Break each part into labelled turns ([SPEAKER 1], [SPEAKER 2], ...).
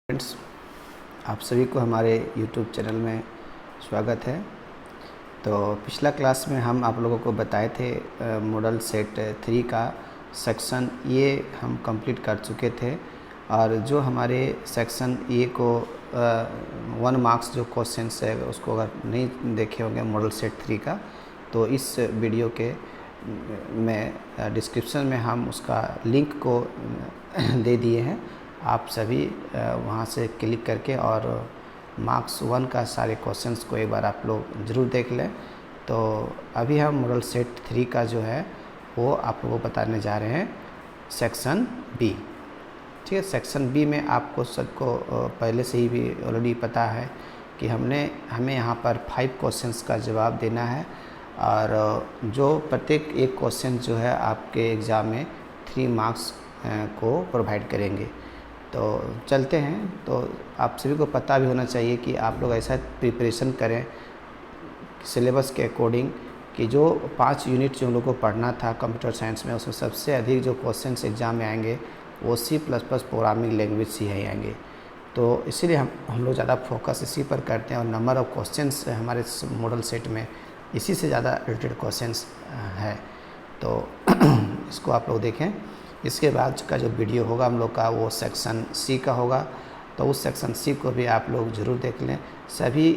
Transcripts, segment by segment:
[SPEAKER 1] Friends, आप सभी को हमारे YouTube चैनल में स्वागत है। तो पिछला क्लास में हम आप लोगों को बताए थे मॉडल सेट 3 का सेक्शन ए हम कंप्लीट कर चुके थे। और जो हमारे सेक्शन ए को 1 मार्क्स जो क्वेश्चंस है उसको अगर नहीं देखे होंगे मॉडल सेट 3 का, तो इस वीडियो के में डिस्क्रिप्शन में हम उसका लिंक को दे दिए हैं। आप सभी वहाँ से क्लिक करके और मार्क्स 1 का सारे क्वेश्चंस को एक बार आप लोग ज़रूर देख लें। तो अभी हम मॉडल सेट 3 का जो है वो आप लोगों को बताने जा रहे हैं सेक्शन बी। ठीक है, सेक्शन बी में आपको सबको पहले से ही भी ऑलरेडी पता है कि हमें यहाँ पर 5 क्वेश्चंस का जवाब देना है और जो प्रत्येक एक क्वेश्चन जो है आपके एग्ज़ाम में 3 मार्क्स को प्रोवाइड करेंगे। तो चलते हैं। तो आप सभी को पता भी होना चाहिए कि आप लोग ऐसा प्रिपरेशन करें सिलेबस के अकॉर्डिंग कि जो 5 यूनिट जो हम लोग को पढ़ना था कंप्यूटर साइंस में, उसमें सबसे अधिक जो क्वेश्चंस एग्ज़ाम में आएंगे वो C++ प्रोग्रामिंग लैंग्वेज से ही आएंगे। तो इसीलिए हम लोग ज़्यादा फोकस इसी पर करते हैं और नंबर ऑफ़ क्वेश्चंस हमारे मॉडल सेट में इसी से ज़्यादा रिलेटेड क्वेश्चंस है। तो इसको आप लोग देखें। इसके बाद का जो वीडियो होगा हम लोग का वो सेक्शन सी का होगा, तो उस सेक्शन सी को भी आप लोग ज़रूर देख लें। सभी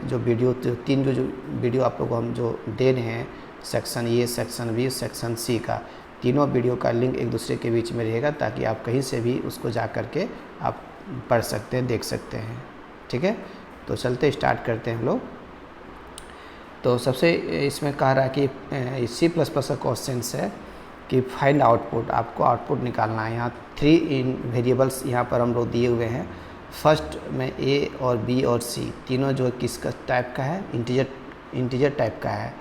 [SPEAKER 1] जो वीडियो तीन जो वीडियो आप लोग को हम जो दे रहे हैं section A, section B, section C का, तीनों वीडियो का लिंक एक दूसरे के बीच में रहेगा ताकि आप कहीं से भी उसको जा कर के आप पढ़ सकते हैं, देख सकते हैं। ठीक है, तो चलते स्टार्ट करते हैं हम लोग। तो सबसे इसमें कह रहा है कि C++ का क्वेश्चन है कि फाइंड आउटपुट, आपको आउटपुट निकालना है। यहाँ 3 वेरिएबल्स यहाँ पर हम लोग दिए हुए हैं। फर्स्ट में A और B और C तीनों जो किसका टाइप का है, इंटीजर टाइप का है।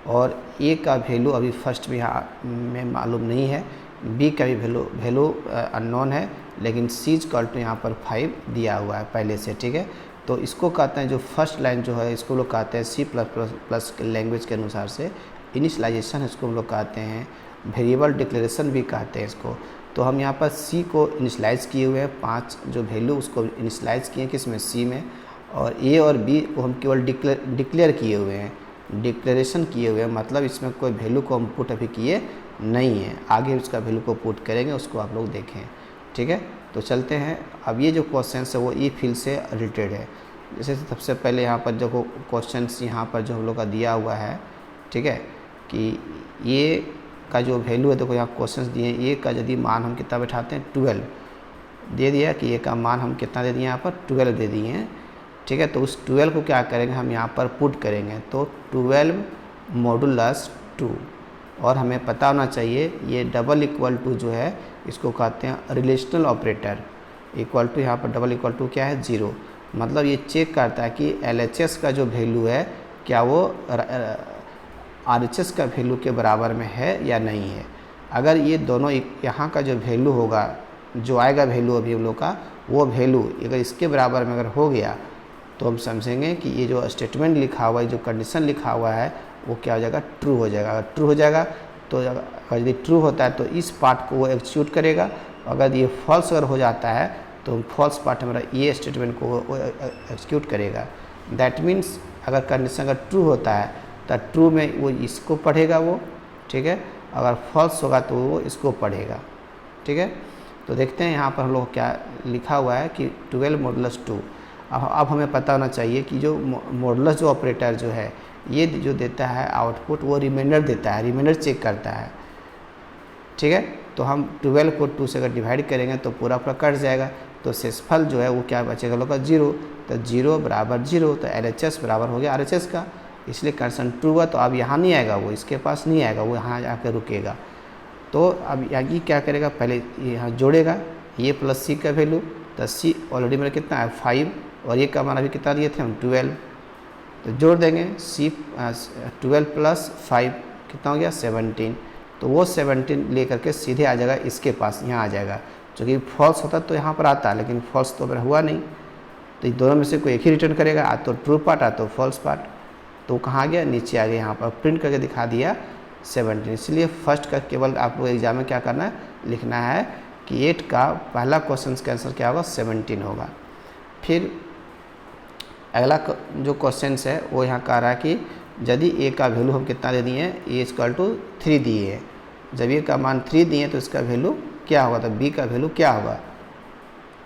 [SPEAKER 1] और A का वैल्यू अभी फर्स्ट में यहाँ में मालूम नहीं है, B का भी वैल्यू अननोन है, लेकिन C = यहाँ पर 5 दिया हुआ है पहले से। ठीक है, तो इसको कहते हैं जो फर्स्ट लाइन जो है इसको लोग कहते हैं C++ लैंग्वेज के अनुसार से इनिशियलाइजेशन, इसको हम लोग कहते हैं वेरिएबल डिक्लेरेशन भी कहते हैं इसको। तो हम यहाँ पर C को इनिशियलाइज़ किए हुए हैं, 5 जो वैल्यू उसको इनिशियलाइज़ किए हैं किसमें, C में। और A और B को हम केवल डिक्लेयर किए हुए हैं, डिक्लेरेशन किए हुए हैं, मतलब इसमें कोई वैल्यू को हम पुट अभी किए नहीं है। आगे उसका वैल्यू को पुट करेंगे, उसको आप लोग देखें। ठीक है, तो चलते हैं। अब ये जो क्वेश्चन है वो ई फील्ड से रिलेटेड है। जैसे सबसे पहले यहाँ पर जो क्वेश्चन यहाँ पर जो हम लोग का दिया हुआ है, ठीक है, कि ये का जो वैल्यू है, देखो यहाँ क्वेश्चंस दिए हैं। ए का यदि मान हम कितना बैठाते हैं, 12 दे दिया कि ए का मान हम कितना दे दिए, यहाँ पर 12 दे दिए हैं। ठीक है, तो उस 12 को क्या करेंगे, हम यहाँ पर पुट करेंगे। तो 12 मॉडुलस 2, और हमें पता होना चाहिए ये डबल इक्वल टू जो है इसको कहते हैं रिलेशनल ऑपरेटर। इक्वल टू यहाँ पर डबल इक्वल टू क्या है, 0, मतलब ये चेक करता है कि LHS का जो वैल्यू है क्या वो RHS का वैल्यू के बराबर में है या नहीं है। अगर ये दोनों यहाँ का जो वैल्यू होगा, जो आएगा वैल्यू अभी हम लोग का, वो वैल्यू अगर इसके बराबर में अगर हो गया तो हम समझेंगे कि ये जो स्टेटमेंट लिखा हुआ है, जो कंडीशन लिखा हुआ है, वो क्या हो जाएगा, ट्रू हो जाएगा। अगर ट्रू हो जाएगा तो अगर यदि ट्रू होता है तो इस पार्ट को वो एग्जीक्यूट करेगा। अगर ये फॉल्स अगर हो जाता है तो फॉल्स पार्ट हमारा ये स्टेटमेंट को वो एग्जीक्यूट करेगा। दैट मीन्स अगर कंडीशन अगर ट्रू होता है तो ट्रू में वो इसको पढ़ेगा वो, ठीक है, अगर फॉल्स होगा तो वो इसको पढ़ेगा। ठीक है, तो देखते हैं यहाँ पर हम लोग क्या लिखा हुआ है कि 12 मॉडुलस 2। अब हमें पता होना चाहिए कि जो मॉडुलस जो ऑपरेटर जो है ये जो देता है आउटपुट, वो रिमाइंडर देता है, रिमाइंडर चेक करता है। ठीक है, तो हम 12 को 2 से अगर डिवाइड करेंगे तो पूरा कट जाएगा, तो शेषफल जो है वो क्या बचेगा लोग का, 0। तो 0 बराबर 0, तो LHS बराबर हो गया RHS का, इसलिए कंडीशन ट्रू हुआ। तो अब यहाँ नहीं आएगा, वो इसके पास नहीं आएगा, वो यहाँ आकर रुकेगा। तो अब ये क्या करेगा, पहले यहाँ जोड़ेगा ये प्लस C का वैल्यू। तो C ऑलरेडी मेरा कितना है, 5, और ये का मान अभी कितना दिए थे हम, 12। तो जोड़ देंगे C 12 + 5 कितना हो गया, 17। तो वो 17 लेकर के सीधे आ जाएगा इसके पास, यहाँ आ जाएगा। क्योंकि फॉल्स होता तो यहाँ पर आता, लेकिन फॉल्स तो मेरा हुआ नहीं, तो दोनों में से कोई एक ही रिटर्न करेगा, आ तो ट्रू पार्ट, आ तो फॉल्स पार्ट। तो कहाँ आ गया, नीचे आ गया, यहाँ पर प्रिंट करके दिखा दिया 17। इसलिए फर्स्ट का केवल आपको एग्जाम में क्या करना है, लिखना है कि 8 का पहला क्वेश्चन का आंसर क्या होगा, 17 होगा। फिर अगला जो क्वेश्चन है वो यहाँ कह रहा है कि यदि ए का वैल्यू हम कितना दे दिए हैं, ए इक्वल टू 3 दिए हैं, जब ए का मान 3 दिए तो इसका वैल्यू क्या होगा, तो बी का वैल्यू क्या होगा।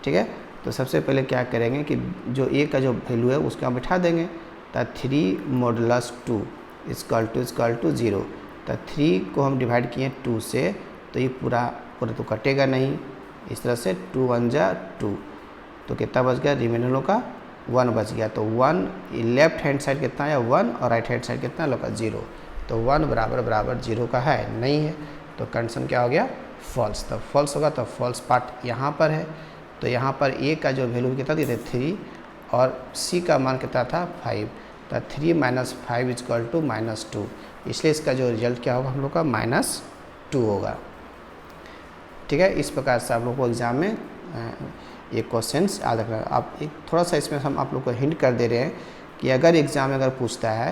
[SPEAKER 1] ठीक है, तो सबसे पहले क्या करेंगे कि जो ए का जो वैल्यू है उसका हम बैठा देंगे, तो 3 मॉडुलस 2 इक्वल टू 0। तो 3 को हम डिवाइड किए 2 से, तो ये पूरा तो कटेगा नहीं, इस तरह से 2 1 जा 2, तो कितना बच गया, रिमेनर का 1 बच गया। तो 1 लेफ्ट हैंड साइड कितना है 1 और राइट हैंड साइड कितना लोग का 0, तो 1 बराबर 0 का है नहीं है, तो कंडीशन क्या हो गया, फॉल्स। तो फॉल्स होगा, तो फॉल्स पार्ट यहाँ पर है। तो यहाँ पर ए का जो वैल्यू कितना दिए थे 3 और सी का मान कितना था 5, तो 3 - 5 इक्वल टू -2, इसलिए इसका जो रिजल्ट क्या होगा हम लोग का -2 होगा। ठीक है, इस प्रकार से आप लोग को एग्ज़ाम में ये क्वेश्चंस याद रखना। आप एक थोड़ा सा इसमें हम आप लोग को हिंट कर दे रहे हैं कि अगर एग्ज़ाम में अगर पूछता है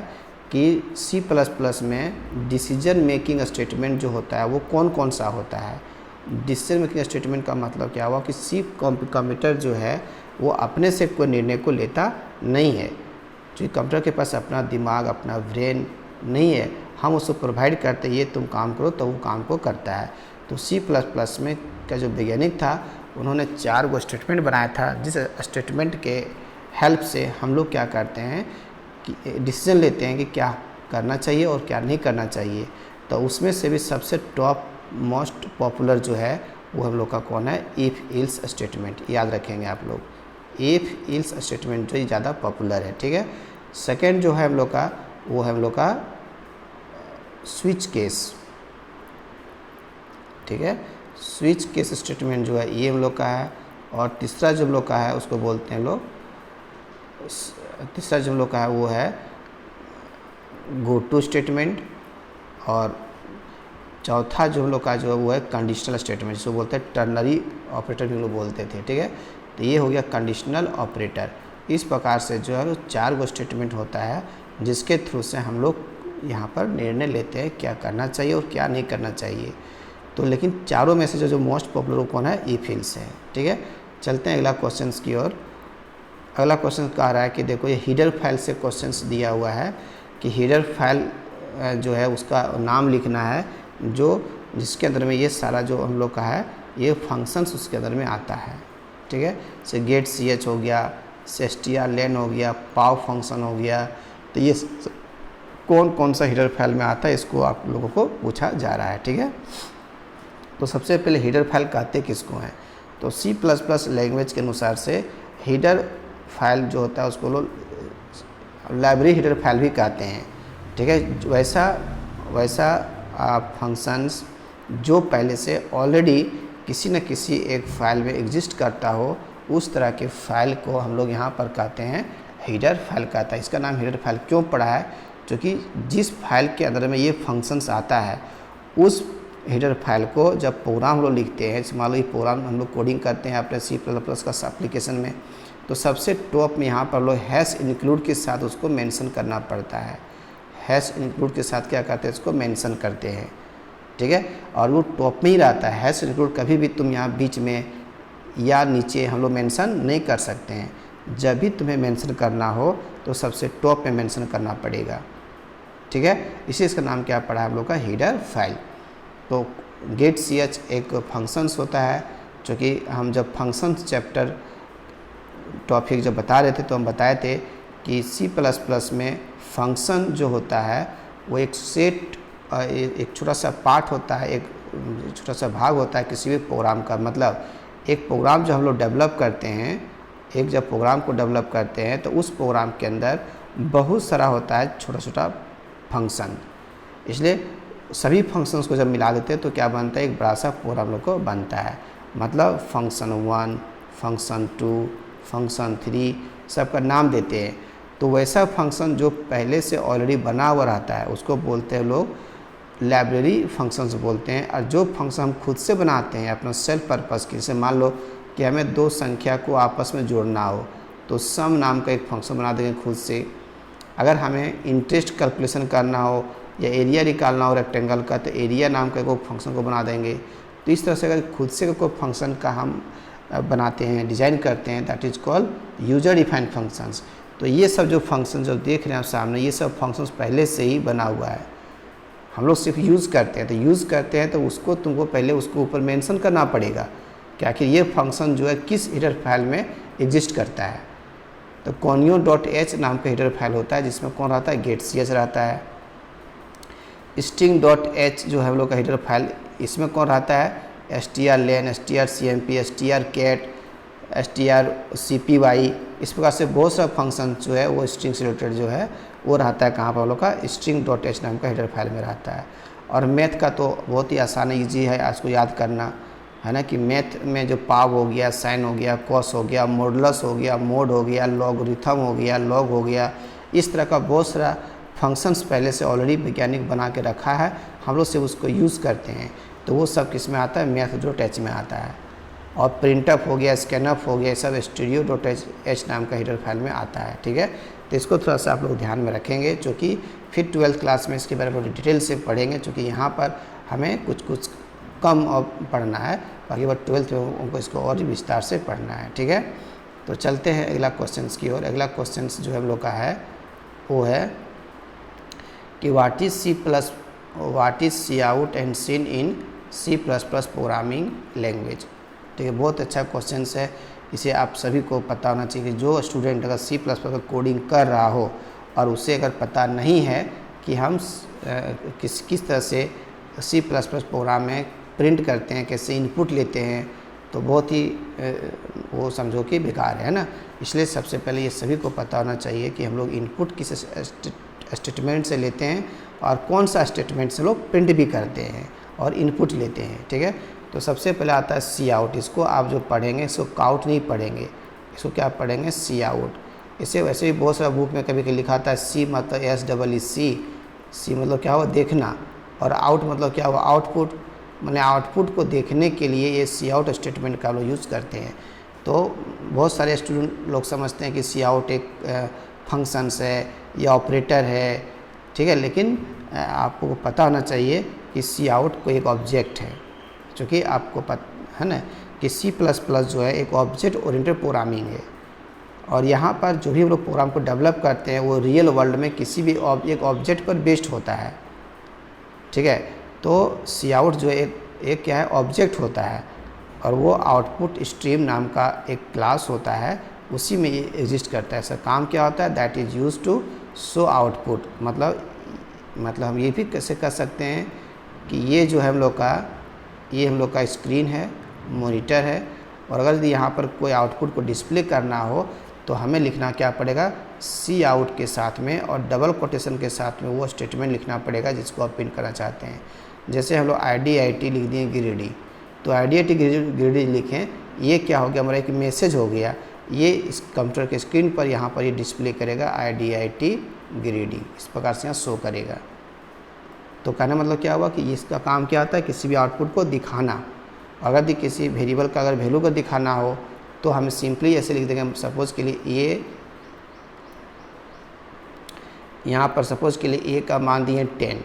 [SPEAKER 1] कि C++ में डिसीजन मेकिंग स्टेटमेंट जो होता है वो कौन कौन सा होता है। डिसीजन मेकिंग स्टेटमेंट का मतलब क्या हुआ कि सी कंप्यूटर जो है वो अपने से कोई निर्णय को लेता नहीं है, जो कंप्यूटर के पास अपना दिमाग अपना ब्रेन नहीं है, हम उसको प्रोवाइड करते ये तुम काम करो तो वो काम को करता है। तो C++ में का जो वैज्ञानिक था उन्होंने 4 गो स्टेटमेंट बनाया था, जिस स्टेटमेंट के हेल्प से हम लोग क्या करते हैं कि डिसीजन लेते हैं कि क्या करना चाहिए और क्या नहीं करना चाहिए। तो उसमें से भी सबसे टॉप मोस्ट पॉपुलर जो है वो हम लोग का कौन है, इफ़ इल्स स्टेटमेंट, याद रखेंगे आप लोग। इफ़ इल्स स्टेटमेंट जो ये ज़्यादा पॉपुलर है। ठीक है, सेकेंड जो है हम लोग का वो है हम लोग का स्विच केस। ठीक है, स्विच केस स्टेटमेंट जो है ये हम लोग का है। और तीसरा जो हम लोग का है उसको बोलते हैं लोग, तीसरा जो हम लोग का है वो है गो टू स्टेटमेंट। और चौथा जो हम लोग का जो है वो है कंडीशनल स्टेटमेंट, जिसको बोलते हैं टर्नरी ऑपरेटर भी लोग बोलते थे। ठीक है, तो ये हो गया कंडीशनल ऑपरेटर। इस प्रकार से जो है वो 4 गो स्टेटमेंट होता है जिसके थ्रू से हम लोग यहाँ पर निर्णय लेते हैं क्या करना चाहिए और क्या नहीं करना चाहिए। तो लेकिन चारों में से जो मोस्ट पॉपुलर कौन है, इफ इल्स है। ठीक है, चलते हैं अगला क्वेश्चन की ओर। अगला क्वेश्चन कह रहा है कि देखो ये हीडर फाइल से क्वेश्चंस दिया हुआ है कि हीडर फाइल जो है उसका नाम लिखना है जो जिसके अंदर में ये सारा जो हम लोग का है ये फंक्शंस उसके अंदर में आता है। ठीक है, से गेट ch हो गया, str हो गया, पाव फंक्शन हो गया। तो ये कौन कौन सा हीडर फाइल में आता है इसको आप लोगों को पूछा जा रहा है। ठीक है, तो सबसे पहले हीडर फाइल कहते किसको हैं, तो C++ लैंग्वेज के अनुसार से हीडर फाइल जो होता है उसको लोग लाइब्रेरी हीडर फाइल भी कहते हैं। ठीक है, वैसा फंक्शंस जो पहले से ऑलरेडी किसी न किसी एक फाइल में एग्जिस्ट करता हो उस तरह के फाइल को हम लोग यहाँ पर कहते हैं हीडर फाइल कहता है। इसका नाम हीडर फाइल क्यों पड़ा है, क्योंकि जिस फाइल के अंदर में ये फंक्शंस आता है उस हीडर फाइल को जब प्रोग्राम हम लोग लिखते हैं, मान लो ये प्रोग्राम हम लोग कोडिंग करते हैं अपने C++ का एप्लीकेशन में, तो सबसे टॉप में यहाँ पर लोग हैश इंक्लूड के साथ उसको मेंशन करना पड़ता है। हैश इंक्लूड के साथ क्या करते हैं, इसको मेंशन करते हैं। ठीक है, और वो टॉप में ही रहता है। हैश इंक्लूड कभी भी तुम यहाँ बीच में या नीचे हम लोग मेंशन नहीं कर सकते हैं। जब भी तुम्हें मेंशन करना हो तो सबसे टॉप में मेंशन करना पड़ेगा। ठीक है, इसी इसका नाम क्या पड़ा है हम लोग का, हीडर फाइल। तो गेट ch एक फंक्शंस होता है, जो कि हम जब फंक्शंस चैप्टर टॉपिक जब बता रहे थे तो हम बताए थे कि C++ में फंक्शन जो होता है वो एक सेट, एक छोटा सा पार्ट होता है, एक छोटा सा भाग होता है किसी भी प्रोग्राम का। मतलब एक प्रोग्राम जो हम लोग डेवलप करते हैं, एक जब प्रोग्राम को डेवलप करते हैं तो उस प्रोग्राम के अंदर बहुत सारा होता है छोटा छोटा फंक्शन। इसलिए सभी फंक्शंस को जब मिला देते हैं तो क्या बनता है, एक बड़ा सा प्रोग्राम लोग को बनता है। मतलब फंक्शन 1, फंक्शन 2, फंक्शन 3 सबका नाम देते हैं। तो वैसा फंक्शन जो पहले से ऑलरेडी बना हुआ रहता है उसको बोलते हैं लोग लाइब्रेरी फंक्शंस बोलते हैं। और जो फंक्शन हम खुद से बनाते हैं अपना सेल्फ पर्पज़ के, जैसे मान लो कि हमें 2 संख्या को आपस में जोड़ना हो तो सम नाम का एक फंक्शन बना देंगे खुद से। अगर हमें इंटरेस्ट कैलकुलेशन करना हो या एरिया निकालना हो रेक्टेंगल का तो एरिया नाम का कोई फंक्शन को बना देंगे। तो इस तरह से अगर खुद से कोई फंक्शन का हम बनाते हैं, डिज़ाइन करते हैं, that is called user defined functions. तो ये सब जो फंक्शन जो देख रहे हैं आप सामने, ये सब फंक्शंस पहले से ही बना हुआ है, हम लोग सिर्फ यूज़ करते हैं। तो यूज़ करते हैं तो उसको तुमको पहले उसको ऊपर मेंशन करना पड़ेगा कि आखिर ये फंक्शन जो है किस हेडर फाइल में एग्जिस्ट करता है। तो conio.h नाम का हेडर फाइल होता है जिसमें कौन रहता है, getch रहता है। string.h जो है हम लोग का हेडर फाइल, इसमें कौन रहता है, strlen, strcmp, strcat, strcpy, इस प्रकार से बहुत सारा फंक्शन जो है वो स्ट्रिंग से रिलेटेड जो है वो रहता है कहाँ पर हम लोग का, string.h नाम का हेडर फाइल में रहता है। और मैथ का तो बहुत ही आसान ईजी है आज को याद करना, है ना, कि मैथ में जो पाव हो गया, साइन हो गया, कॉस हो गया, मॉडुलस हो गया, मोड हो गया, लॉगरिथम हो गया, लॉग हो गया, इस तरह का बहुत सारा फंक्शंस पहले से ऑलरेडी वैज्ञानिक बना के रखा है, हम लोग सिर्फ उसको यूज़ करते हैं। तो वो सब किस में आता है, मैथ.h में आता है। और प्रिंटअप हो गया, स्कैनअप हो गया, सब stereo.h नाम का हेडर फाइल में आता है। ठीक है, तो इसको थोड़ा सा आप लोग ध्यान में रखेंगे, चूँकि फिर 12th क्लास में इसके बारे में डिटेल से पढ़ेंगे, चूँकि यहाँ पर हमें कुछ कम और पढ़ना है, बाकी बार 12th में उनको इसको और भी विस्तार से पढ़ना है। ठीक है, तो चलते हैं अगला क्वेश्चन की ओर। अगला क्वेश्चन जो हम लोग का है वो है कि what is C out and cin in C++ programming language. ठीक है, बहुत अच्छा क्वेश्चन है, इसे आप सभी को पता होना चाहिए कि जो स्टूडेंट अगर C++ का कोडिंग कर रहा हो और उसे अगर पता नहीं है कि हम किस तरह से C++ प्रोग्राम में प्रिंट करते हैं, कैसे इनपुट लेते हैं, तो बहुत ही वो समझो कि बेकार है ना। इसलिए सबसे पहले ये सभी को पता होना चाहिए कि हम लोग इनपुट किस स्टेटमेंट से लेते हैं और कौन सा स्टेटमेंट से लोग प्रिंट भी करते हैं और इनपुट लेते हैं। ठीक है, तो सबसे पहले आता है सी आउट। इसको आप जो पढ़ेंगे इसको काउट नहीं पढ़ेंगे, इसको क्या पढ़ेंगे, सी आउट। इसे वैसे भी बहुत सारा बुक में कभी कभी लिखा था सी मतलब SEE, सी मतलब क्या हुआ, देखना, और आउट मतलब क्या हुआ, आउटपुट। मैंने आउटपुट को देखने के लिए ये सी आउट स्टेटमेंट का लोग यूज़ करते हैं। तो बहुत सारे स्टूडेंट लोग समझते हैं कि सी आउट एक फंक्शंस है या ऑपरेटर है। ठीक है, लेकिन आपको पता होना चाहिए कि सी आउट को एक ऑब्जेक्ट है, क्योंकि आपको पता है ना कि C++ जो है एक ऑब्जेक्ट ओरिएंटेड प्रोग्रामिंग है, और यहाँ पर जो भी हम लोग प्रोग्राम को डेवलप करते हैं वो रियल वर्ल्ड में किसी भी एक ऑब्जेक्ट पर बेस्ड होता है। ठीक है, तो सी आउट जो एक क्या है, ऑब्जेक्ट होता है, और वो आउटपुट स्ट्रीम नाम का एक क्लास होता है, उसी में ये एग्जिस्ट करता है। इसका काम क्या होता है, that is use to show output. मतलब हम ये भी कैसे कर सकते हैं कि ये जो है हम लोग का स्क्रीन है, मॉनिटर है, और अगर यदि यहाँ पर कोई आउटपुट को डिस्प्ले करना हो तो हमें लिखना क्या पड़ेगा, सी आउट के साथ में और डबल कोटेशन के साथ में वो स्टेटमेंट लिखना पड़ेगा जिसको आप प्रिंट करना चाहते हैं। जैसे हम लोग IDIT लिख दिए ग्रीडी, तो IDIT ग्रीडी लिखें, ये क्या हो गया, हमारा एक मैसेज हो गया, ये इस कंप्यूटर के स्क्रीन पर यहाँ पर ये डिस्प्ले करेगा IDIT ग्रीडी, इस प्रकार से यहाँ शो करेगा। तो कहने मतलब क्या हुआ कि इसका काम क्या होता है, किसी भी आउटपुट को दिखाना। अगर किसी वेरिएबल का अगर वैल्यू को दिखाना हो तो हम सिंपली ऐसे लिख देंगे, सपोज़ के लिए ये यहाँ पर सपोज़ के लिए ए का मान दिए 10।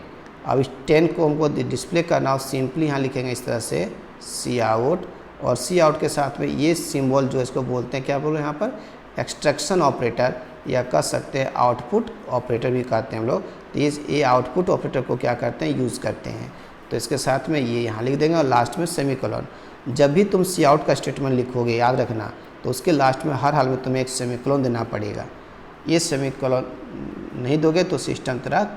[SPEAKER 1] अब इस 10 को हमको डिस्प्ले करना हो, सिंपली यहाँ लिखेंगे इस तरह से सी आउट, और सी आउट के साथ में ये सिंबल जो इसको बोलते हैं, क्या बोल रहे हैं यहाँ पर, एक्सट्रैक्शन ऑपरेटर, या कह सकते हैं आउटपुट ऑपरेटर भी कहते हैं हम लोग। तो ये आउटपुट ऑपरेटर को क्या करते हैं, यूज़ करते हैं। तो इसके साथ में ये यहाँ लिख देंगे और लास्ट में सेमीकोलन। जब भी तुम सी आउट का स्टेटमेंट लिखोगे, याद रखना, तो उसके लास्ट में हर हाल में तुम्हें एक सेमीकोलन देना पड़ेगा। ये सेमीकोलन नहीं दोगे तो सिस्टम तरह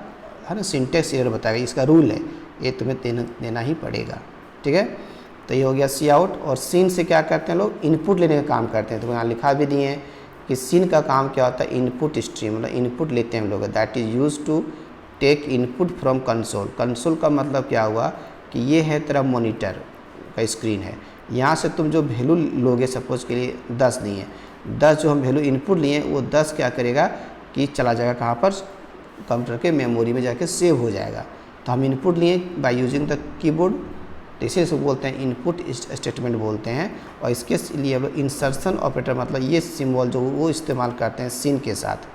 [SPEAKER 1] है ना सिंटेक्स एरर बताएगा, इसका रूल है, ये तुम्हें देना ही पड़ेगा। ठीक है, तो ये हो गया सी आउट। और सीन से क्या करते हैं लोग, इनपुट लेने का काम करते हैं। तो यहाँ लिखा भी दिए हैं कि सीन का काम क्या होता है, इनपुट स्ट्रीम, मतलब इनपुट लेते हैं हम लोग, that is use to take input from console. Console का मतलब क्या हुआ कि ये है तेरा मॉनिटर का स्क्रीन है, यहाँ से तुम जो वैल्यू लोगे, सपोज के लिए 10 दिए, 10 जो हम वैल्यू इनपुट लिए वो 10 क्या करेगा कि चला जाएगा कहाँ पर, कंप्यूटर के मेमोरी में जाके सेव हो जाएगा। तो हम इनपुट लिए बाय यूजिंग द कीबोर्ड, तो इसे बोलते हैं इनपुट स्टेटमेंट बोलते हैं। और इसके लिए हम लोग इंसर्शन ऑपरेटर, मतलब ये सिंबल जो वो इस्तेमाल करते हैं सीन के साथ।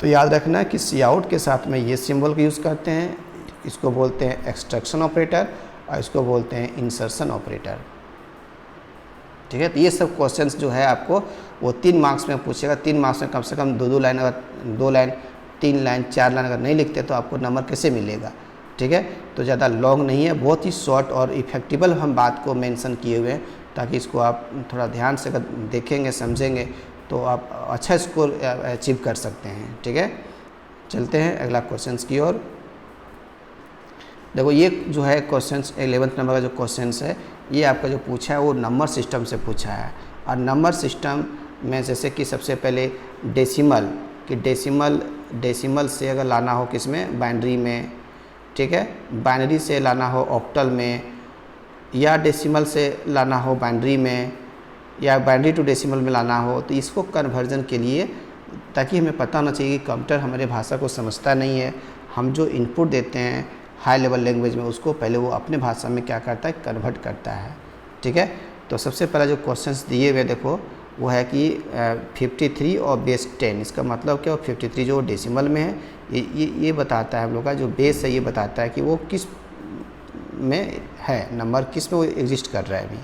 [SPEAKER 1] तो याद रखना कि सी आउट के साथ में ये सिंबल का यूज़ करते हैं, इसको बोलते हैं एक्सट्रैक्शन ऑपरेटर और इसको बोलते हैं इंसर्शन ऑपरेटर। ठीक है। तो ये सब क्वेश्चंस जो है आपको वो 3 मार्क्स में पूछेगा। 3 मार्क्स में कम से कम 2 लाइन, अगर 2 लाइन 3 लाइन 4 लाइन अगर नहीं लिखते तो आपको नंबर कैसे मिलेगा, ठीक है। तो ज़्यादा लॉन्ग नहीं है, बहुत ही शॉर्ट और इफेक्टिबल हम बात को मेंशन किए हुए हैं, ताकि इसको आप थोड़ा ध्यान से अगर देखेंगे समझेंगे तो आप अच्छा स्कोर अचीव कर सकते हैं, ठीक है। चलते हैं अगला क्वेश्चंस की ओर। देखो ये जो है क्वेश्चंस 11th नंबर का जो क्वेश्चंस है, ये आपका जो पूछा है वो नंबर सिस्टम से पूछा है। और नंबर सिस्टम में जैसे कि सबसे पहले डेसिमल, कि डेसिमल से अगर लाना हो किस में, बाइनरी में, ठीक है। बाइनरी से लाना हो ऑक्टल में, या डेसिमल से लाना हो बाइनरी में, या बाइनरी टू डेसिमल में लाना हो, तो इसको कन्वर्जन के लिए, ताकि हमें पता होना चाहिए कि कंप्यूटर हमारे भाषा को समझता नहीं है, हम जो इनपुट देते हैं हाई लेवल लैंग्वेज में उसको पहले वो अपने भाषा में क्या करता है, कन्वर्ट करता है, ठीक है। तो सबसे पहला जो क्वेश्चंस दिए हुए देखो वो है कि 53 और बेस 10, इसका मतलब क्या, 53 जो डेसिमल में है, ये बताता है हम लोग का जो बेस है, ये बताता है कि वो किस में है, नंबर किस में वो एग्जिस्ट कर रहा है अभी।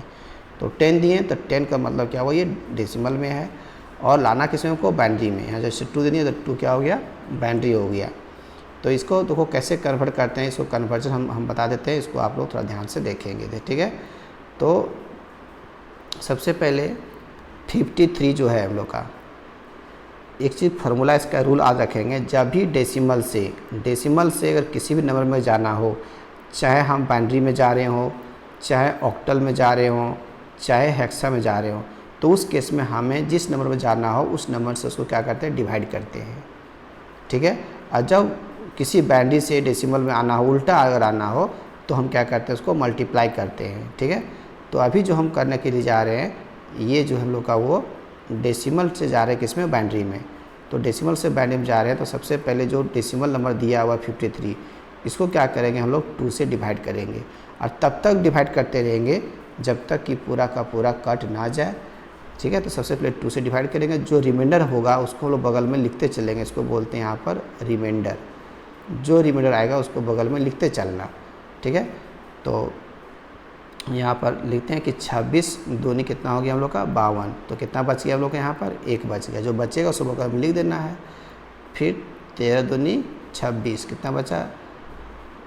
[SPEAKER 1] तो 10 दिए, तो 10 का मतलब क्या हुआ, ये डेसिमल में है, और लाना किस में को, बाइनरी में है। जैसे 2 देनी है तो 2 क्या हो गया, बाइनरी हो गया। तो इसको देखो कैसे कन्वर्ट करते हैं, इसको कन्वर्जन हम बता देते हैं, इसको आप लोग थोड़ा ध्यान से देखेंगे, ठीक है। तो सबसे पहले 53 जो है हम लोग का, एक चीज़ फार्मूला इसका रूल आज रखेंगे, जब भी डेसिमल से अगर किसी भी नंबर में जाना हो, चाहे हम बाइनरी में जा रहे हो, चाहे ऑक्टल में जा रहे हो, चाहे हेक्सा में जा रहे हो, तो उस केस में हमें जिस नंबर में जाना हो उस नंबर से उसको क्या करते हैं, डिवाइड करते हैं, ठीक है। और जब किसी बाइनरी से डेसिमल में आना हो, उल्टा अगर आना हो, तो हम क्या करते हैं, उसको मल्टीप्लाई करते हैं, ठीक है। तो अभी जो हम करने के लिए जा रहे हैं, ये जो हम लोग का वो डेसिमल से जा रहे हैं किसमें, बाइनरी में। तो डेसिमल से बाइनरी में जा रहे हैं, तो सबसे पहले जो डेसिमल नंबर दिया हुआ 53, इसको क्या करेंगे हम लोग 2 से डिवाइड करेंगे, और तब तक डिवाइड करते रहेंगे जब तक कि पूरा का पूरा कट ना जाए, ठीक है। तो सबसे पहले 2 से डिवाइड करेंगे, जो रिमाइंडर होगा उसको हम लोग बगल में लिखते चलेंगे, इसको बोलते हैं यहाँ पर रिमाइंडर। जो रिमाइंडर आएगा उसको बगल में लिखते चलना, ठीक है। तो यहाँ पर लिखते हैं कि 26 दूनी कितना हो गया हम लोग का, 52। तो कितना बच गया हम लोग का, यहाँ पर 1 बच गया, जो बचेगा उसको बगल में लिख देना है। फिर 13 दूनी 26, कितना बचा,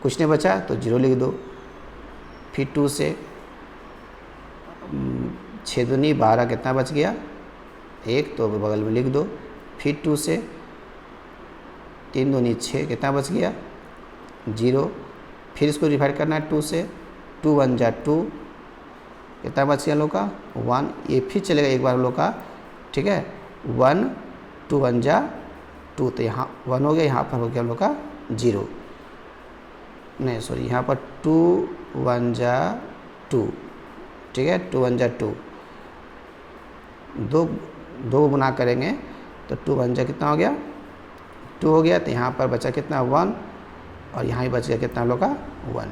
[SPEAKER 1] कुछ नहीं बचा तो 0 लिख दो। फिर 2 से 6 दूनी 12, कितना बच गया, 1, तो बगल में लिख दो। फिर 2 से 3 दूनी 6, कितना बच गया, 0। फिर इसको डिवाइड करना है 2 से, 2 1 जा 2, कितना बच गया हम लोग का, 1। ये फिर चलेगा एक बार हम लोग का, ठीक है, 1 2 1 जा 2, तो यहाँ 1 हो गया, यहाँ पर हो गया हम लोग का 0, नहीं सॉरी, यहाँ पर 2 1 जा 2, ठीक है, 2 1 जा 2, दो गुना करेंगे तो 2 1 जा कितना हो गया, 2 हो गया। तो यहाँ पर बचा कितना, 1, और यहाँ ही बच गया कितना हम लोग का, 1।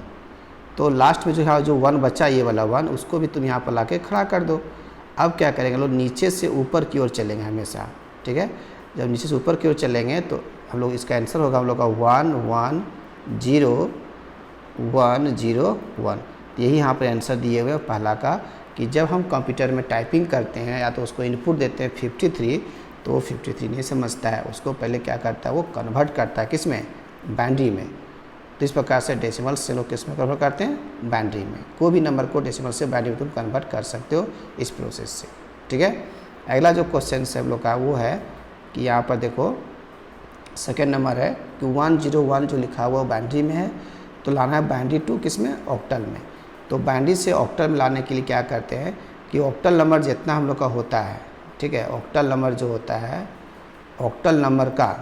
[SPEAKER 1] तो लास्ट में जो है जो 1 बचा, ये वाला 1, उसको भी तुम यहाँ पर ला के खड़ा कर दो। अब क्या करेंगे लोग, नीचे से ऊपर की ओर चलेंगे हमेशा, ठीक है। जब नीचे से ऊपर की ओर चलेंगे तो हम लोग, इसका आंसर होगा हम लोग का 1 1 0 1 0 1। यही यहाँ पर आंसर दिए हुए पहला का, कि जब हम कंप्यूटर में टाइपिंग करते हैं या तो उसको इनपुट देते हैं 53, तो वो 53 नहीं समझता है, उसको पहले क्या करता है, वो कन्वर्ट करता है किस में, बाइनरी में। तो इस प्रकार से डेसिमल से लोग किस में कन्वर्ट करते हैं, बाइनरी में। कोई भी नंबर को डेसिमल से बाइनरी में तुम कन्वर्ट कर सकते हो इस प्रोसेस से, ठीक है। अगला जो क्वेश्चन है हम लोग का वो है कि यहाँ पर देखो सेकेंड नंबर है कि 101 जो लिखा हुआ बाइनरी में है, तो लाना है बाइनरी टू किस में, ऑक्टल में। तो बाइनरी से ऑक्टल में लाने के लिए क्या करते हैं कि ऑक्टल नंबर जितना हम लोग का होता है, ठीक है, ऑक्टल नंबर जो होता है, ऑक्टल नंबर का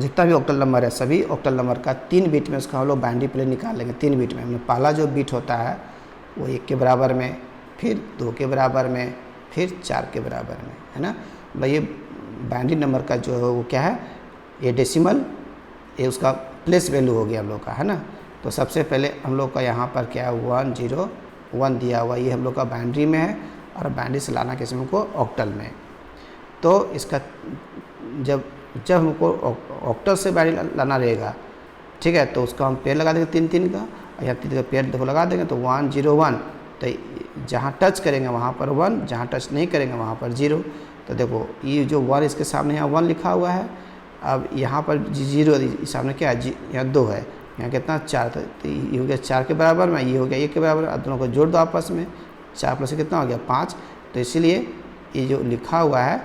[SPEAKER 1] जितना भी ऑक्टल नंबर है, सभी ऑक्टल नंबर का 3 बिट में उसका हम लोग बाइनरी प्ले निकाल लेंगे। 3 बिट में पहला जो बिट होता है वो 1 के बराबर में, फिर 2 के बराबर में, फिर 4 के बराबर में, है ना। भाई ये बाइनरी नंबर का जो है वो क्या है, ये डेसिमल, ये उसका प्लेस वैल्यू हो गया हम लोग का, है ना। तो सबसे पहले हम लोग का यहाँ पर क्या है 101 दिया हुआ, ये हम लोग का बाइनरी में है, और बाइनरी से लाना किस में को, ऑक्टल में। तो इसका जब हमको ऑक्टल से बाइनरी लाना रहेगा, ठीक है, तो उसका हम पेड़ लगा देंगे 3 3 का, या 3 का पेड़ देखो लगा देंगे, तो 101, तो जहाँ टच करेंगे वहाँ पर 1, जहाँ टच नहीं करेंगे वहाँ पर 0। तो देखो ये जो 1 इसके सामने यहाँ 1 लिखा हुआ है, अब यहाँ पर 0 सामने क्या है, यहाँ 2 है, यहाँ कितना 4, तो ये हो गया 4 के बराबर में, ये हो गया 1 के बराबर। अब दोनों को जोड़ दो आपस में, 4 प्लस कितना हो गया 5। तो इसीलिए ये जो लिखा हुआ है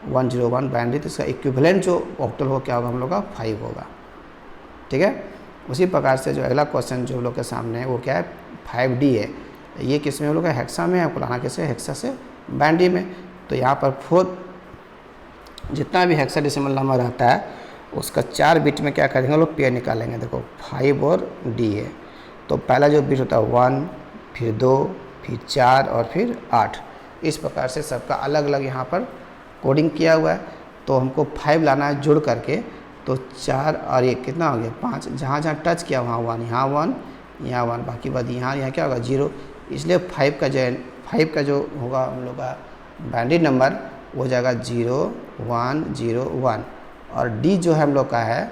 [SPEAKER 1] 101 बाइनरी, तो इसका इक्विवेलेंट जो ऑक्टल हो क्या होगा हम लोग का 5 होगा। ठीक है, उसी प्रकार से जो अगला क्वेश्चन जो हम लोग के सामने है वो क्या है 5D है। ये किस में हम लोग का हेक्सा में है, आपको लाना कैसे हेक्सा से बाइनरी में। तो यहाँ पर 4 जितना भी हेक्साडेसिमल नंबर रहता है उसका 4 बिट में क्या करेंगे लोग पेयर निकालेंगे। देखो 5 और D है, तो पहला जो बिट होता है 1, फिर 2, फिर 4 और फिर 8। इस प्रकार से सबका अलग अलग यहाँ पर कोडिंग किया हुआ है। तो हमको 5 लाना है जोड़ करके, तो 4 और 1 कितना हो गया 5। जहाँ जहाँ टच किया वहाँ 1, यहाँ 1, यहाँ 1, बाकी बात यहाँ क्या होगा 0। इसलिए 5 का जो होगा हम लोग का बाइनरी नंबर वो जाएगा 0 1 0 1। और D जो है हम लोग का है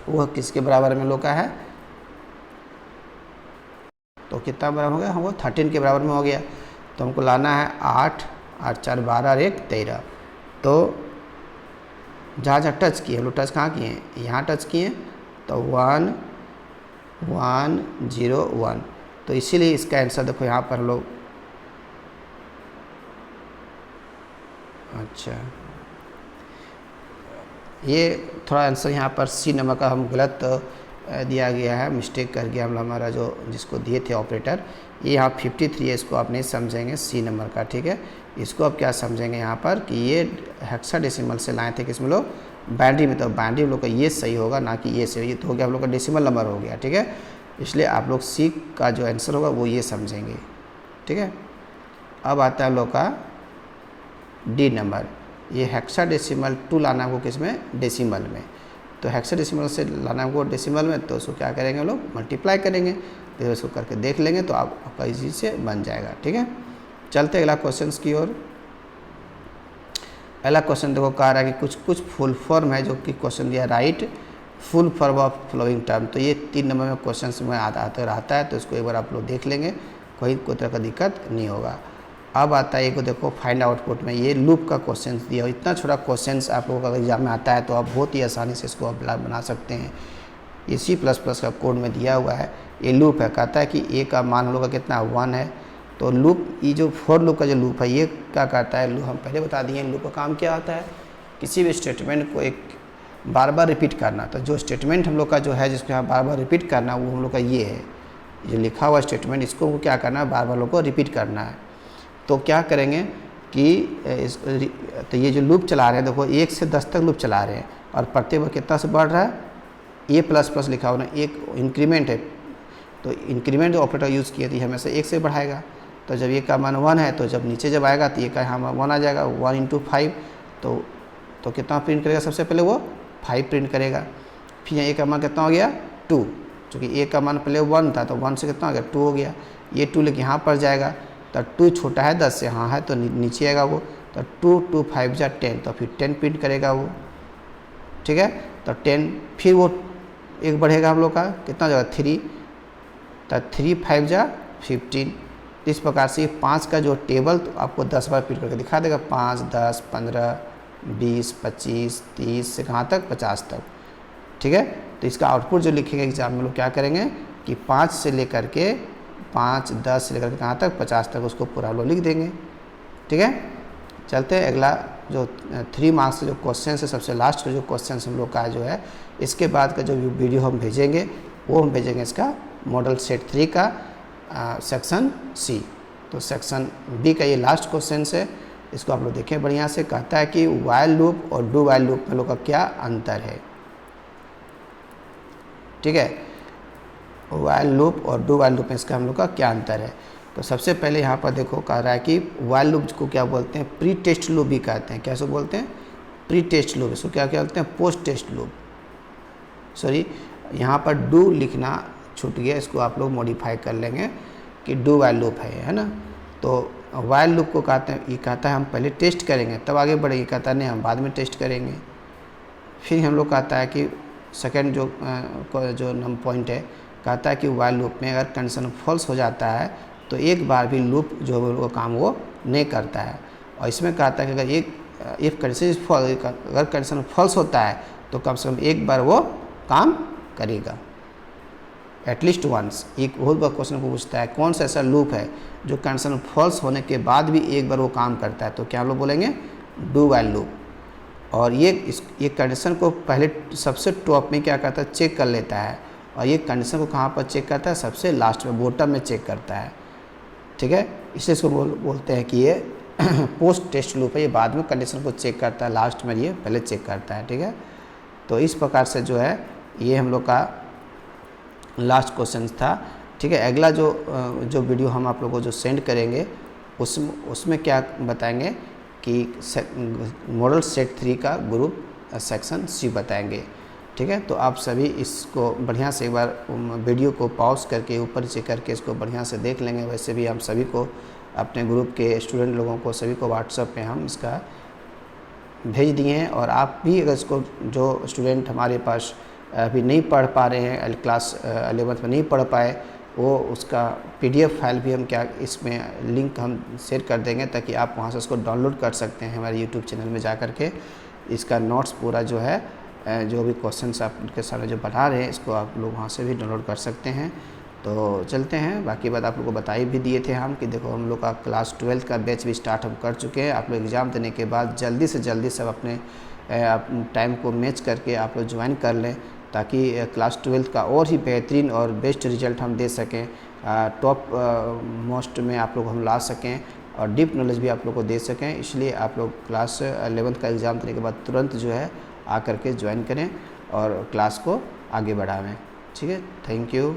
[SPEAKER 1] वह किसके बराबर में हम लोग का है, तो कितना बराबर हो गया, वो 13 के बराबर में हो गया। तो हमको लाना है 8, 8 4 12 और 1 13। तो जहाँ जहाँ टच किए हम लोग, टच कहाँ किए हैं, यहाँ टच किए, तो 1 1 0 1। तो इसीलिए इसका आंसर देखो यहाँ पर हम लोग, अच्छा ये थोड़ा आंसर यहाँ पर सी नंबर का हम गलत दिया गया है, मिस्टेक कर गया हम हमारा जो जिसको दिए थे ऑपरेटर, ये यहाँ 53 है, इसको आप नहीं समझेंगे सी नंबर का। ठीक है, इसको आप क्या समझेंगे यहाँ पर कि ये हेक्साडेसिमल से लाए थे किसमें लोग बाइनरी में, तो बाइनरी हम लोग का ये सही होगा ना कि ये सही, ये तो हो गया हम लोग का डेसिमल नंबर हो गया। ठीक है, इसलिए आप लोग सी का जो आंसर होगा वो ये समझेंगे। ठीक है, अब आता है हम लोग का डी नंबर। ये हेक्साडेसिमल 2 लाना हमको किस में, डेसिमल में। तो हेक्साडेसिमल से लाना हमको डेसिमल में, तो उसको क्या करेंगे हम लोग मल्टीप्लाई करेंगे। तो इसको करके देख लेंगे तो आपका इजी से बन जाएगा। ठीक है, चलते अगला क्वेश्चन की ओर। अगला क्वेश्चन देखो कह रहा है कि कुछ फुल फॉर्म है जो कि क्वेश्चन दिया, write full form of flowing term. तो ये 3 नंबर में क्वेश्चन में आते रहता है, तो इसको एक बार आप लोग देख लेंगे, कोई तरह का दिक्कत नहीं होगा। अब आता है, एक देखो फाइंड आउटपुट में ये लूप का क्वेश्चन दिया। इतना छोटा क्वेश्चन आप लोगों का एग्जाम में आता है तो आप बहुत ही आसानी से इसको आप बना सकते हैं। ये C++ का कोड में दिया हुआ है, ये लूप है। कहता है कि A का मान हम लोग का कितना 1 है। तो लूप, ये जो फॉर लूप का जो लूप है ये क्या करता है, लूप हम पहले बता दिए लूप का काम क्या होता है, किसी भी स्टेटमेंट को एक बार बार रिपीट करना। तो जो स्टेटमेंट हम लोग का जो है जिसको यहाँ बार बार रिपीट करना वो हम लोग का ये है, जो लिखा हुआ स्टेटमेंट, इसको क्या करना है बार बार लोग को रिपीट करना है। तो क्या करेंगे कि तो ये जो लूप चला रहे हैं देखो 1 से 10 तक लूप चला रहे हैं, और प्रत्येक बार कितना से बढ़ रहा है, A++ लिखा हुआ ना, एक इंक्रीमेंट है। तो इंक्रीमेंट ऑपरेटर यूज़ किया तो ये हमेशा 1 से बढ़ाएगा। तो जब ये का मान 1 है तो जब नीचे जब आएगा तो ये का यहाँ 1 आ जाएगा, 1 × 5। तो कितना प्रिंट करेगा, सबसे पहले वो 5 प्रिंट करेगा। फिर यहाँ A का मान कितना हो गया 2, चूँकि A का मान पहले 1 था तो 1 से कितना हो गया 2 हो गया। ये 2 लेके यहाँ पर जाएगा, तो 2 छोटा है 10 से, हाँ है तो नीचे आएगा वो। तो 2 2 5 जा 10, तो फिर 10 प्रिंट करेगा वो। ठीक है, तो 10 फिर वो एक बढ़ेगा हम लोग का कितना जगह 3, तो 3 5 जा 15। इस प्रकार से 5 का जो टेबल तो आपको 10 बार प्रिंट करके दिखा देगा, 5 10 15 20 25 30 से कहाँ तक 50 तक। ठीक है, तो इसका आउटपुट जो लिखेंगे एग्जाम में लोग क्या करेंगे कि 5 से लेकर के 5 10 से लेकर के कहाँ तक 50 तक उसको पूरा लोग लिख देंगे। ठीक है, चलते हैं अगला जो 3 मार्क्स जो क्वेश्चन है, सबसे लास्ट का जो क्वेश्चन हम लोग का जो है, इसके बाद का जो वीडियो हम भेजेंगे वो हम भेजेंगे इसका मॉडल सेट 3 का सेक्शन C। तो सेक्शन B का ये लास्ट क्वेश्चन है, इसको आप लोग देखें बढ़िया से। कहता है कि वाइल लूप और डू वाइल लूप में लोग का क्या अंतर है। ठीक है, वाइल लूप और डू वाइल लूप में इसका हम लोग का क्या अंतर है। तो सबसे पहले यहाँ पर देखो कह रहा है कि वाइल लूप को क्या बोलते हैं, प्री टेस्ट लूप भी कहते हैं। कैसे बोलते हैं, प्री टेस्ट लूप। इसको क्या बोलते हैं, पोस्ट टेस्ट लूप। सॉरी, यहाँ पर डू लिखना छूट गया, इसको आप लोग मॉडिफाई कर लेंगे कि डू वाइल लूप है ना। तो वाइल लूप को कहते हैं, ये कहता है हम पहले टेस्ट करेंगे तब आगे बढ़ेंगे, कहता है नहीं हम बाद में टेस्ट करेंगे। फिर हम लोग कहता है कि सेकेंड जो पॉइंट है, कहता है कि वाइल लूप में अगर कंडीशन फॉल्स हो जाता है तो एक बार भी लूप जो है वो काम वो नहीं करता है। और इसमें कहता है कि अगर एक इफ़ कंडीशन इज फॉल्स, अगर कंडीशन फॉल्स होता है तो कम से कम एक बार वो काम करेगा, एटलीस्ट वंस। एक बहुत बड़ा क्वेश्चन पूछता है कौन सा ऐसा लूप है जो कंडीशन फॉल्स होने के बाद भी एक बार वो काम करता है, तो क्या हम लोग बोलेंगे डू वाइल लूप। और ये कंडीशन को पहले सबसे टॉप में क्या करता है, चेक कर लेता है, और ये कंडीशन को कहाँ पर चेक करता है, सबसे लास्ट में बॉटम में चेक करता है। ठीक है, इसलिए इसको बोलते हैं कि ये पोस्ट टेस्ट लूप है, ये बाद में कंडीशन को चेक करता है, लास्ट में ये पहले चेक करता है। ठीक है, तो इस प्रकार से जो है ये हम लोग का लास्ट क्वेश्चन था। ठीक है, अगला जो वीडियो हम आप लोगों को जो सेंड करेंगे उसमें क्या बताएंगे कि मॉडल सेट 3 का ग्रुप सेक्शन सी बताएंगे। ठीक है, तो आप सभी इसको बढ़िया से एक बार वीडियो को पॉज करके ऊपर नीचे करके इसको बढ़िया से देख लेंगे। वैसे भी हम सभी को अपने ग्रुप के स्टूडेंट लोगों को सभी को व्हाट्सएप पे हम इसका भेज दिए हैं, और आप भी अगर इसको जो स्टूडेंट हमारे पास अभी नहीं पढ़ पा रहे हैं, क्लास 11th में नहीं पढ़ पाए, वो उसका PDF फाइल भी हम क्या इसमें लिंक हम शेयर कर देंगे, ताकि आप वहाँ से उसको डाउनलोड कर सकते हैं हमारे YouTube चैनल में जा कर के। इसका नोट्स पूरा जो है जो भी क्वेश्चंस आपके सामने जो बता रहे हैं इसको आप लोग वहाँ से भी डाउनलोड कर सकते हैं। तो चलते हैं, बाकी बात आप लोग को बताई भी दिए थे हम कि देखो हम लोग का क्लास 12 का बैच भी स्टार्ट हम कर चुके हैं। आप लोग एग्ज़ाम देने के बाद जल्दी से जल्दी सब अपने टाइम को मैच करके आप लोग ज्वाइन कर लें, ताकि क्लास 12 का और ही बेहतरीन और बेस्ट रिजल्ट हम दे सकें, टॉप मोस्ट में आप लोग हम ला सकें, और डीप नॉलेज भी आप लोग को दे सकें। इसलिए आप लोग क्लास 11th का एग्ज़ाम देने के बाद तुरंत जो है आकर के ज्वाइन करें और क्लास को आगे बढ़ावें। ठीक है, थैंक यू।